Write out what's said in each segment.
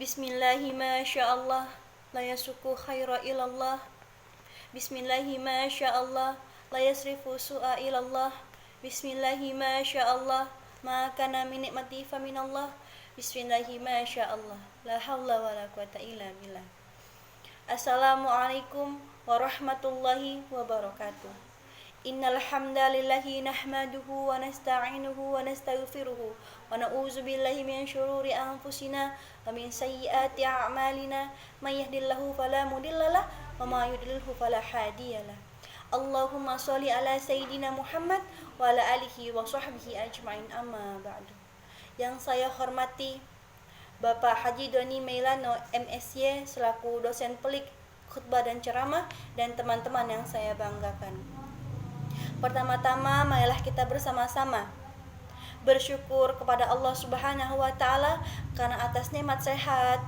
Bismillahi ma sya'allah la yasuku khaira ilallah. Bismillahi ma sya'allah la yasrifu su'a ilallah. Bismillahi ma sya'allah ma kana min nikmati fa minallah. Bismillahi ma sya'allah la haula wala quwata illa billah. Assalamualaikum warahmatullahi wabarakatuh. Innal hamdalillahi nahmaduhu wa nasta'inuhu wa nastaghfiruhu wa na'udzu billahi min syururi anfusina wa min sayyiati a'malina may yahdihillahu fala mudhillalah wa may yudlilhu fala hadiyalah. Allahumma shalli ala sayyidina Muhammad wa ala alihi wa sahbihi ajmain, amma ba'du. Yang saya hormati Bapak Haji Doni Meilano MSy selaku dosen pelik khutbah dan ceramah, dan teman-teman yang saya banggakan. Pertama-tama marilah kita bersama-sama bersyukur kepada Allah Subhanahu wa taala karena atas nikmat sehat,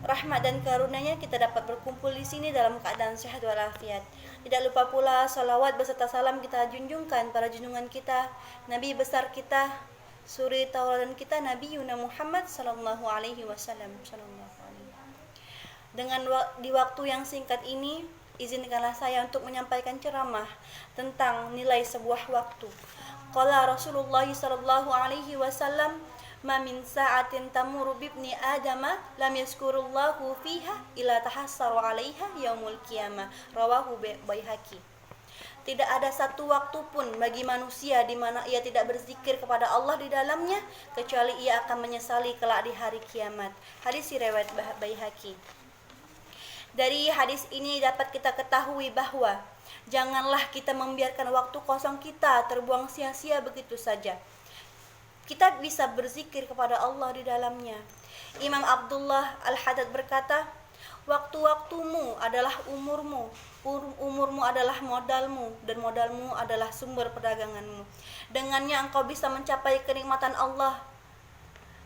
rahmat dan karunia-Nya kita dapat berkumpul di sini dalam keadaan sehat walafiat. Tidak lupa pula salawat beserta salam kita junjungkan para junjungan kita, Nabi besar kita, suri tauladan kita, Nabi Yuna Muhammad sallallahu alaihi wasallam. Dengan di waktu yang singkat ini, izinkanlah saya untuk menyampaikan ceramah tentang nilai sebuah waktu. Qala Rasulullah sallallahu alaihi wasallam, "Ma min sa'atin tamuru bibni adama lam yazkurullahu fiha illa tahassaru 'alaiha yaumul qiyamah." Rawahu Baihaqi. Tidak ada satu waktu pun bagi manusia di mana ia tidak berzikir kepada Allah di dalamnya, kecuali ia akan menyesali kelak di hari kiamat. Hadis riwayat Baihaqi. Dari hadis ini dapat kita ketahui bahwa janganlah kita membiarkan waktu kosong kita terbuang sia-sia begitu saja. Kita bisa berzikir kepada Allah di dalamnya. Imam Abdullah Al-Haddad berkata, "Waktu-waktumu adalah umurmu, umurmu adalah modalmu, dan modalmu adalah sumber perdaganganmu. Dengannya engkau bisa mencapai kenikmatan Allah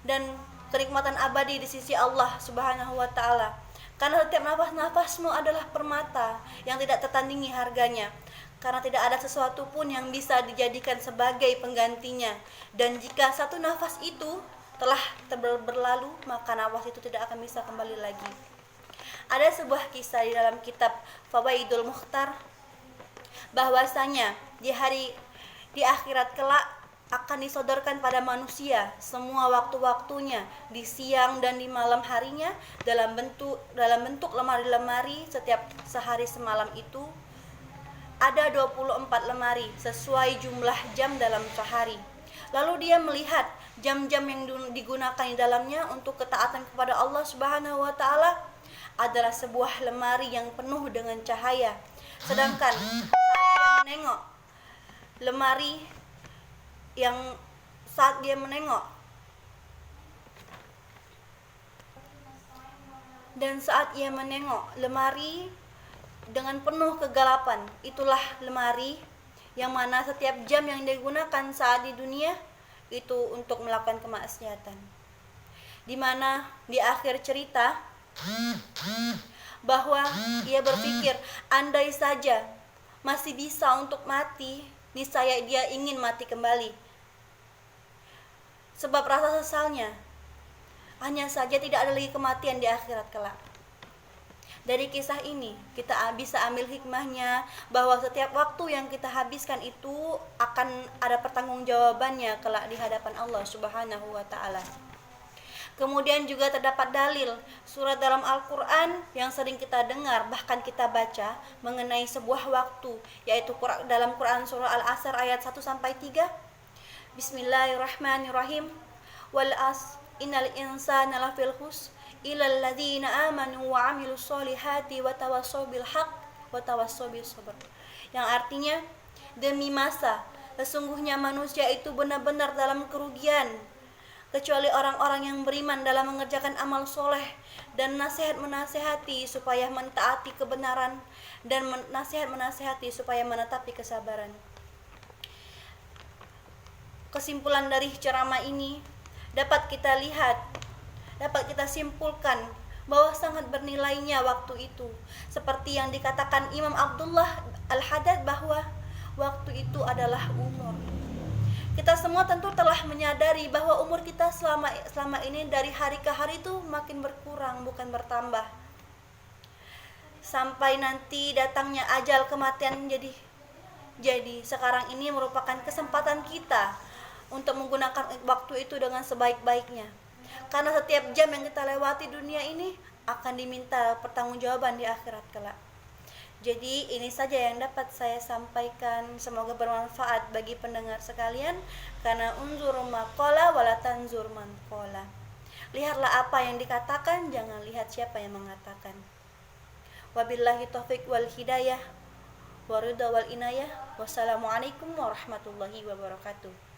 dan kenikmatan abadi di sisi Allah Subhanahu wa taala. Karena setiap nafas-nafasmu adalah permata yang tidak tertandingi harganya. Karena tidak ada sesuatu pun yang bisa dijadikan sebagai penggantinya. Dan jika satu nafas itu telah berlalu, maka nafas itu tidak akan bisa kembali lagi." Ada sebuah kisah di dalam kitab Fawaidul Mukhtar bahwasanya di akhirat kelak akan disodorkan pada manusia semua waktu-waktunya di siang dan di malam harinya dalam bentuk lemari-lemari. Setiap sehari semalam itu ada 24 lemari sesuai jumlah jam dalam sehari. Lalu dia melihat jam-jam yang digunakan di dalamnya untuk ketaatan kepada Allah Subhanahu wa taala adalah sebuah lemari yang penuh dengan cahaya. Sedangkan saat dia menengok lemari saat dia menengok lemari dengan penuh kegelapan, itulah lemari yang mana setiap jam yang digunakan saat di dunia itu untuk melakukan kemaksiatan. Di mana di akhir cerita bahwa ia berpikir, andai saja masih bisa untuk mati, niscaya dia ingin mati kembali. Sebab rasa sesalnya hanya saja tidak ada lagi kematian di akhirat kelak. Dari kisah ini kita bisa ambil hikmahnya bahwa setiap waktu yang kita habiskan itu akan ada pertanggungjawabannya kelak di hadapan Allah Subhanahu wa taala. Kemudian juga terdapat dalil surat dalam Al-Quran yang sering kita dengar, bahkan kita baca mengenai sebuah waktu, yaitu dalam Quran surah Al-Asr ayat 1-3. Bismillahirrahmanirrahim. Wal as innal insana lafil khus illal ladzina amanu wa amilus solihati wa tawassaw bil haqq wa tawassaw bis sabr. Yang artinya, demi masa sesungguhnya manusia itu benar-benar dalam kerugian kecuali orang-orang yang beriman dalam mengerjakan amal soleh dan menasehati supaya mentaati kebenaran, dan menasehati supaya menetapi kesabaran. Kesimpulan dari ceramah ini dapat kita simpulkan bahwa sangat bernilainya waktu itu. Seperti yang dikatakan Imam Abdullah Al-Haddad bahwa waktu itu adalah umur. Kita semua tentu telah menyadari bahwa umur kita selama ini dari hari ke hari itu makin berkurang, bukan bertambah. Sampai nanti datangnya ajal kematian, jadi sekarang ini merupakan kesempatan kita untuk menggunakan waktu itu dengan sebaik-baiknya. Karena setiap jam yang kita lewati dunia ini akan diminta pertanggungjawaban di akhirat kelak. Jadi ini saja yang dapat saya sampaikan, semoga bermanfaat bagi pendengar sekalian. Karena unzur maqala wala tanzur man qala. Lihatlah apa yang dikatakan, jangan lihat siapa yang mengatakan. Wabillahi taufik wal hidayah, waridha wal inayah. Wassalamualaikum warahmatullahi wabarakatuh.